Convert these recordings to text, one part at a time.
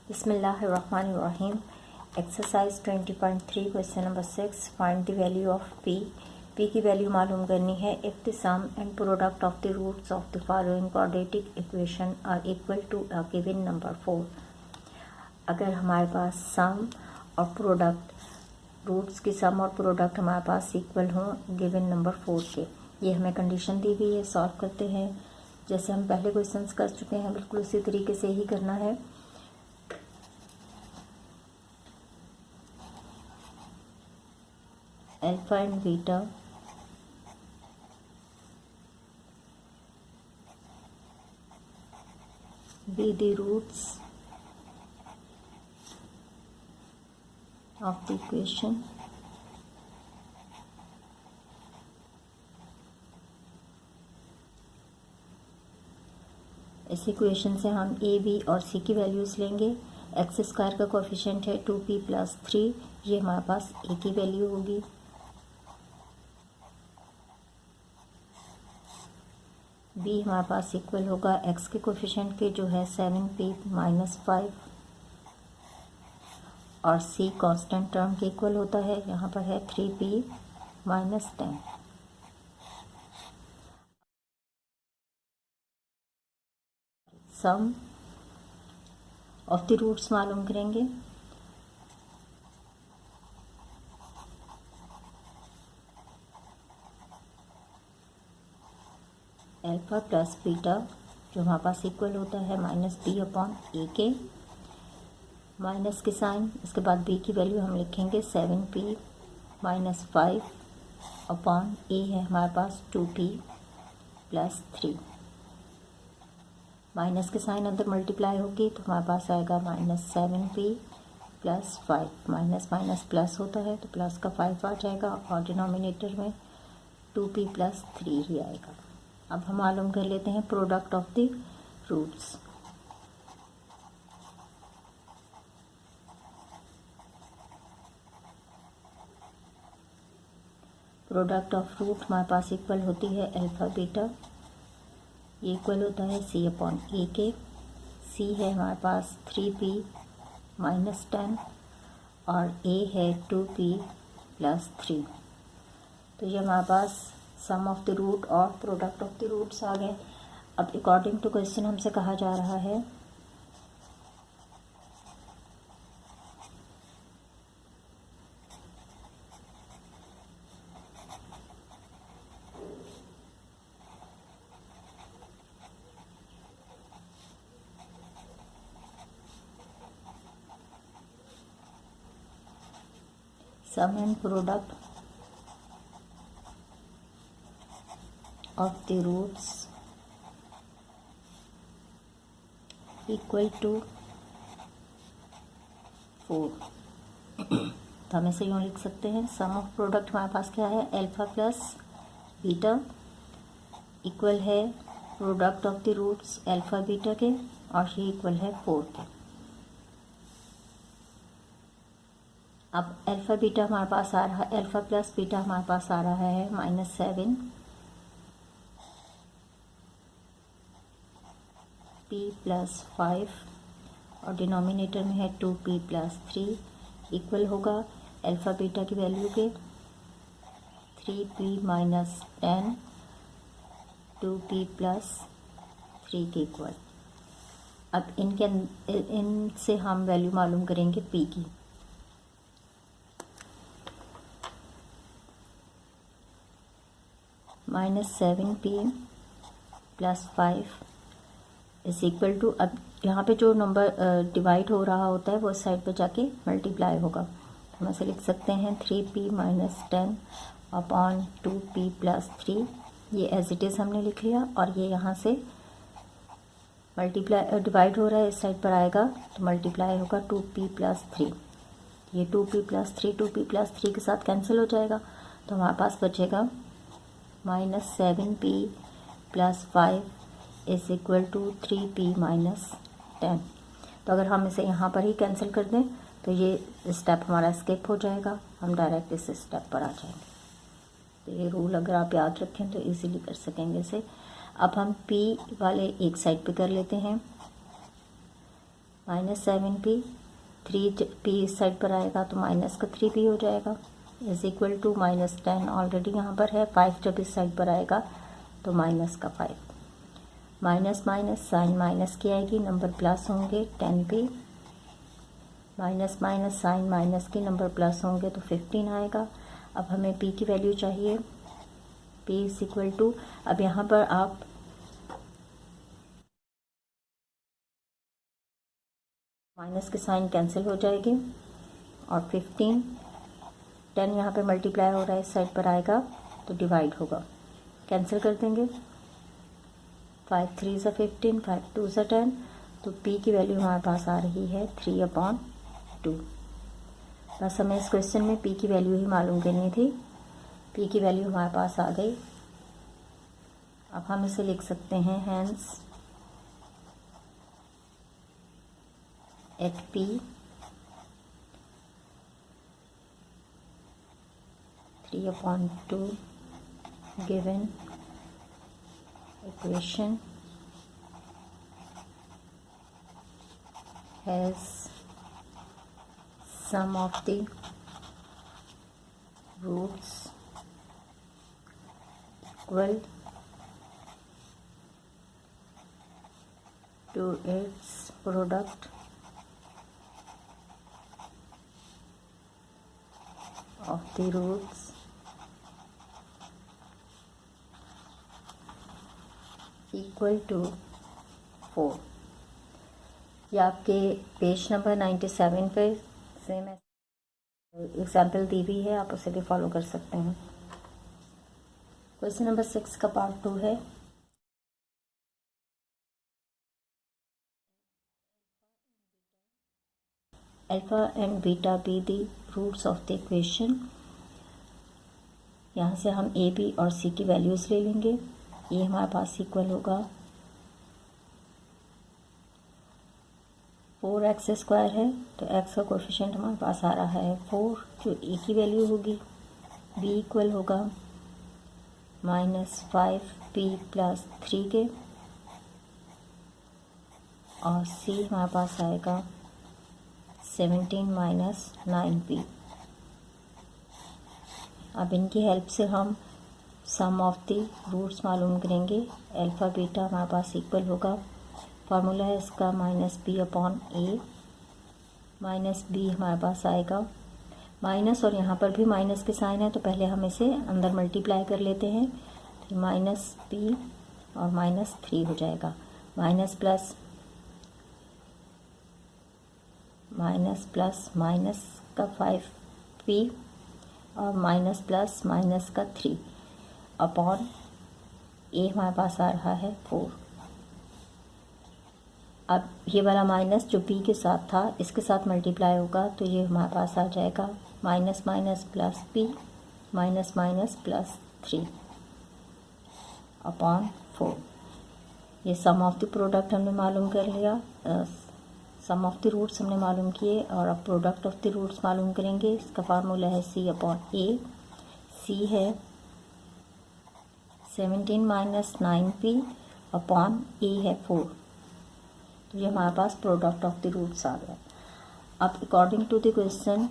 बिस्मिल्लाहिर्रहमानिर्रहीम। Exercise 20.3 question number 6। Find the value of P. P की value मालूम करनी है if the sum and product of the roots of the following quadratic equation are equal to a given number 4। अगर हमारे पास सम और product, roots की सम और product हमारे पास इक्वल हों गिवन नंबर 4 के, ये हमें कंडीशन दी हुई है। सॉल्व करते हैं जैसे हम पहले क्वेश्चंस कर चुके हैं, बिल्कुल उसी तरीके से ही करना है। Alpha and beta be the roots of the equation इस इक्वेशन से हम ए बी और सी की वैल्यूज़ लेंगे। एक्स स्क्वायर का कोफिशिएंट है 2p + 3, ये हमारे पास ए की वैल्यू होगी। बी हमारे पास इक्वल होगा एक्स के कोफिशिएंट के जो है 7p - 5, और सी कांस्टेंट टर्म के इक्वल होता है, यहाँ पर है 3p - 10। Some of the roots मालूम करेंगे। अल्फा प्लस बीटा जो हमारे पास इक्वल होता है -b/a के, माइनस के साइन, इसके बाद b की वैल्यू हम लिखेंगे 7p - 5/a है हमारे पास 2p + 3। माइनस के साइन अंदर मल्टीप्लाई होगी तो हमारे पास आएगा -7p + 5। माइनस माइनस प्लस होता है तो प्लस का 5 आ जाएगा और डिनोमिनेटर में 2p + 3 ही आएगा। अब हम मालूम कर लेते हैं product of the roots. Product of root हमारे पास इक्वल होती है अल्फा बीटा, ये इक्वल होता है c/a के। c है हमारे पास 3p - 10 और a है 2p + 3। तो ये हमारे पास सम ऑफ द रूट और प्रोडक्ट ऑफ द रूट्स आ गए। अब अकॉर्डिंग टू क्वेश्चन हमसे कहा जा रहा है sum and product of the roots equal to 4। तो हम इसे यूँ लिख सकते हैं, सम ऑफ प्रोडक्ट हमारे पास क्या है, अल्फा प्लस बीटा इक्वल है product of the roots alpha beta के, और ये इक्वल है 4 के। अब अल्फा बीटा हमारे पास आ रहा है, अल्फा प्लस बीटा हमारे पास आ रहा है -7p + 5 और डिनोमिनेटर में है 2p + 3, इक्वल होगा अल्फा बीटा की वैल्यू के 3p - 10 2p + 3 के इक्वल। अब इनसे हम वैल्यू मालूम करेंगे p की। -7p + 5 इज इक्वल टू, अब यहाँ पे जो नंबर डिवाइड हो रहा होता है वो इस साइड पे जाके मल्टीप्लाई होगा। हम ऐसे लिख सकते हैं 3p - 10/2p + 3। ये एज इट इज़ हमने लिख लिया, और ये यहाँ से मल्टीप्लाई डिवाइड हो रहा है, इस साइड पर आएगा तो मल्टीप्लाई होगा 2p + 3। ये 2p + 3 2p + 3 के साथ कैंसिल हो जाएगा, तो हमारे पास बचेगा -7p + 5 is equal to 3p - 10। तो अगर हम इसे यहाँ पर ही कैंसिल कर दें तो ये स्टेप हमारा स्किप हो जाएगा, हम डायरेक्ट इस स्टेप पर आ जाएंगे। तो ये रूल अगर आप याद रखें तो इजीली कर सकेंगे इसे। अब हम p वाले एक साइड पे कर लेते हैं। -7p, 3p इस साइड पर आएगा तो माइनस का 3p हो जाएगा, इज इक्वल टू -10 ऑलरेडी यहाँ पर है, 5 जब इस साइड पर आएगा तो माइनस का 5, माइनस माइनस साइन माइनस की आएगी, नंबर प्लस होंगे 10p, minus minus sign minus की नंबर प्लस होंगे तो 15 आएगा। अब हमें p की वैल्यू चाहिए, p इज इक्वल टू, अब यहाँ पर आप माइनस के साइन कैंसिल हो जाएंगे और 15, 10 यहाँ पे मल्टीप्लाई हो रहा है, इस साइड पर आएगा तो डिवाइड होगा, कैंसिल कर देंगे, 5 3 ज़ा 15, 5 2 ज़ा 10, तो p की वैल्यू हमारे पास आ रही है 3/2। बस हमें इस क्वेश्चन में p की वैल्यू ही मालूम करनी थी, p की वैल्यू हमारे पास आ गई। अब हम इसे लिख सकते हैं, hence eight p 3/2 given equation has sum of the roots equal to its product of the roots equal to 4। ये आपके पेज नंबर 97 पे सेम एग्जाम्पल दी हुई है, आप उसे भी फॉलो कर सकते हैं। क्वेश्चन नंबर 6 का पार्ट 2 है, alpha and beta be the roots of the equation. यहाँ से हम ए बी और सी की वैल्यूज़ ले लेंगे। ये हमारे पास इक्वल होगा 4x² है, तो x का कोएफिशिएंट हमारे पास आ रहा है 4, जो a की वैल्यू होगी, b इक्वल होगा -5p + 3 के, और c हमारे पास आएगा 17 - 9p। अब इनकी हेल्प से हम सम ऑफ द रूट्स मालूम करेंगे। अल्फ़ा बीटा हमारे पास इक्वल होगा, फार्मूला है इसका -b/a, -b हमारे पास आएगा माइनस, और यहाँ पर भी माइनस के साइन है तो पहले हम इसे अंदर मल्टीप्लाई कर लेते हैं, तो -b और -3 हो जाएगा, माइनस प्लस माइनस का 5p और माइनस प्लस माइनस का 3 अपॉन a हमारे पास आ रहा है 4। अब ये वाला माइनस जो b के साथ था इसके साथ मल्टीप्लाई होगा तो ये हमारे पास आ जाएगा minus minus plus p minus minus plus 3 upon 4। ये सम ऑफ द प्रोडक्ट हमने मालूम कर लिया, सम ऑफ द रूट्स हमने मालूम किए, और अब प्रोडक्ट ऑफ द रूट्स मालूम करेंगे। इसका फार्मूला है c/a, c है 17 - 9p अपॉन a है 4, तो ये हमारे पास प्रोडक्ट ऑफ द रूट्स आ गया। अब according to the question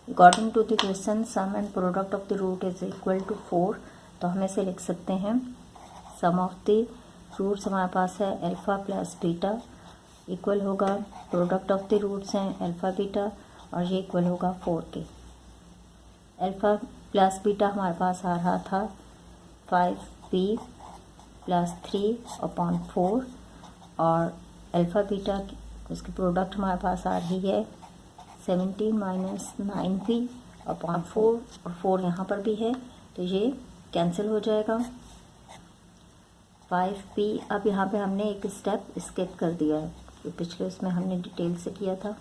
according to the question sum and product of the root is equal to 4, तो हम इसे लिख सकते हैं सम ऑफ द रूट्स हमारे पास है अल्फ़ा प्लस बीटा इक्वल होगा, प्रोडक्ट ऑफ द रूट्स हैं अल्फ़ा बीटा, और ये इक्वल होगा 4 के। अल्फ़ा प्लस बीटा हमारे पास आ रहा था 5p + 3 अपॉन 4, और अल्फ़ा बीटा उसकी प्रोडक्ट हमारे पास आ रही है 17 - 9p अपॉन 4, और 4 यहाँ पर भी है तो ये कैंसिल हो जाएगा, 5p। अब यहाँ पे हमने एक स्टेप स्किप कर दिया है, जो पिछले उसमें हमने डिटेल से किया था।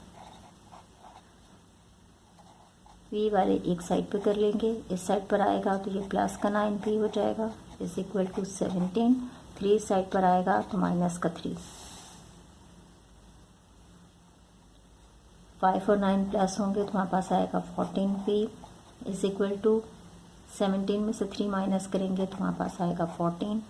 p वाले एक साइड पे कर लेंगे, इस साइड पर आएगा तो ये प्लस का 9p हो जाएगा इज इक्वल टू 17। 3 साइड पर आएगा तो माइनस का 3। 5 और 9 प्लस होंगे तो हमारे पास आएगा 14p इज इक्वल टू 17 में से 3 माइनस करेंगे तो हमारे पास आएगा 14।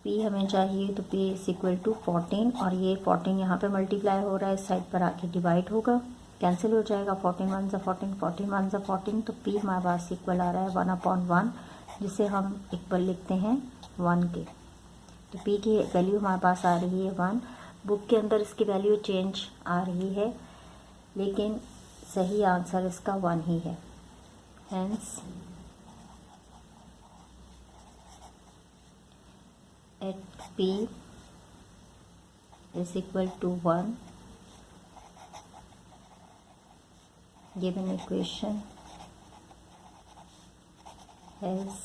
p हमें चाहिए तो p इज इक्वल टू 14, और ये 14 यहाँ पे मल्टीप्लाई हो रहा है, इस साइड पर आके डिवाइड होगा, कैंसिल हो जाएगा। 14 1 ज़ा 14, 14 1 ज़ा 14, तो p हमारे पास इक्वल आ रहा है 1/1, जिसे हम इक्वल लिखते हैं 1 के। तो p की वैल्यू हमारे पास आ रही है 1। बुक के अंदर इसकी वैल्यू चेंज आ रही है, लेकिन सही आंसर इसका 1 ही है। Hence at p is equal to 1, given equation has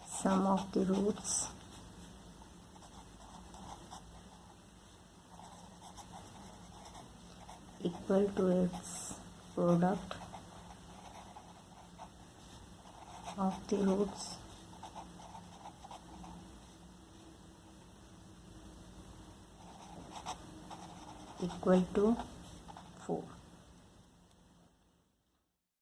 sum of the roots equal to its product of the roots equal to 4।